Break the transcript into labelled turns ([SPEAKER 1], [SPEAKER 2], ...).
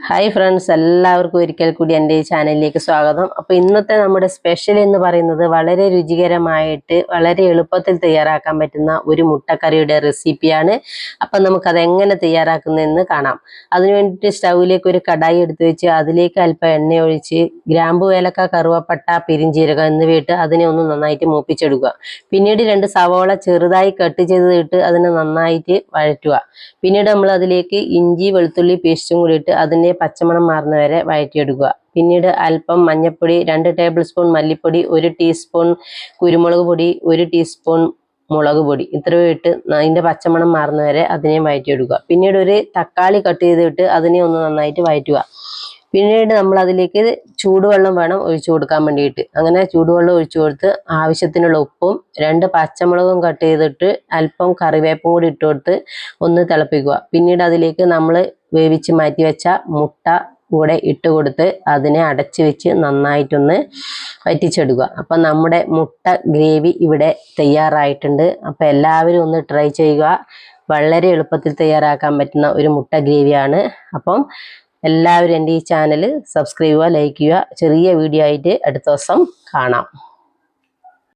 [SPEAKER 1] Hi friends, എല്ലാവർക്കും ഒരിക്കൽ കൂടി എൻ്റെ ഈ ചാനലിലേക്ക് സ്വാഗതം. അപ്പോൾ ഇന്നത്തെ നമ്മുടെ സ്പെഷ്യൽ എന്ന് പറയുന്നത് വളരെ രുചികരമായിട്ട് വളരെ എളുപ്പത്തിൽ തയ്യാറാക്കാൻ പറ്റുന്ന ഒരു മുട്ടക്കറിയുടെ റെസിപ്പിയാണ്. അപ്പം നമുക്കത് എങ്ങനെ തയ്യാറാക്കുന്നതെന്ന് കാണാം. അതിനു വേണ്ടിയിട്ട് സ്റ്റൗവിലേക്ക് ഒരു കടായി എടുത്ത് വെച്ച് അതിലേക്ക് അല്പം എണ്ണ ഒഴിച്ച് ഗ്രാമ്പു, ഏലക്ക, കറുവപ്പട്ട, പെരിഞ്ജീരകം എന്നിവയിട്ട് അതിനെ ഒന്ന് നന്നായിട്ട് മൂപ്പിച്ചെടുക്കുക. പിന്നീട് 2 സവാള ചെറുതായി കട്ട് ചെയ്തിട്ട് അതിനെ നന്നായിട്ട് വഴറ്റുക. പിന്നീട് നമ്മൾ അതിലേക്ക് ഇഞ്ചി വെളുത്തുള്ളി പേസ്റ്റും കൂടി ഇട്ട് അതിനെ പച്ചമണം മാറുന്ന വരെ വഴറ്റിയെടുക്കുക. പിന്നീട് അല്പം മഞ്ഞൾപ്പൊടി, 2 ടേബിൾ സ്പൂൺ മല്ലിപ്പൊടി, 1 ടീസ്പൂൺ കുരുമുളക് പൊടി, 1 ടീസ്പൂൺ മുളക് പൊടി ഇത്രയും ഇട്ട് അതിൻ്റെ പച്ചമണം മാറുന്ന വരെ അതിനെ വഴറ്റിയെടുക്കുക. പിന്നീട് ഒരു തക്കാളി കട്ട് ചെയ്തിട്ട് അതിനെ ഒന്ന് നന്നായിട്ട് വഴറ്റുക. പിന്നീട് നമ്മൾ അതിലേക്ക് ചൂടുവെള്ളം വേണം ഒഴിച്ചു കൊടുക്കാൻ വേണ്ടിയിട്ട്. അങ്ങനെ ചൂടുവെള്ളം ഒഴിച്ചു കൊടുത്ത് ആവശ്യത്തിനുള്ള ഉപ്പും 2 പച്ചമുളകും കട്ട് ചെയ്തിട്ട് അല്പം കറിവേപ്പും കൂടി ഇട്ട് കൊടുത്ത് ഒന്ന് തിളപ്പിക്കുക. പിന്നീട് അതിലേക്ക് നമ്മൾ വേവിച്ച് മാറ്റി വെച്ച മുട്ട കൂടെ ഇട്ട് കൊടുത്ത് അതിനെ അടച്ചു വെച്ച് നന്നായിട്ടൊന്ന് വറ്റിച്ചെടുക്കുക. അപ്പം നമ്മുടെ മുട്ട ഗ്രേവി ഇവിടെ തയ്യാറായിട്ടുണ്ട്. അപ്പം എല്ലാവരും ഒന്ന് ട്രൈ ചെയ്യുക. വളരെ എളുപ്പത്തിൽ തയ്യാറാക്കാൻ പറ്റുന്ന ഒരു മുട്ട ഗ്രേവിയാണ്. അപ്പം എല്ലാവരും എൻ്റെ ഈ ചാനൽ സബ്സ്ക്രൈബ് ചെയ്യുക, ലൈക്ക് ചെയ്യുക. ചെറിയ വീഡിയോ ആയിട്ട് അടുത്ത ദിവസം കാണാം.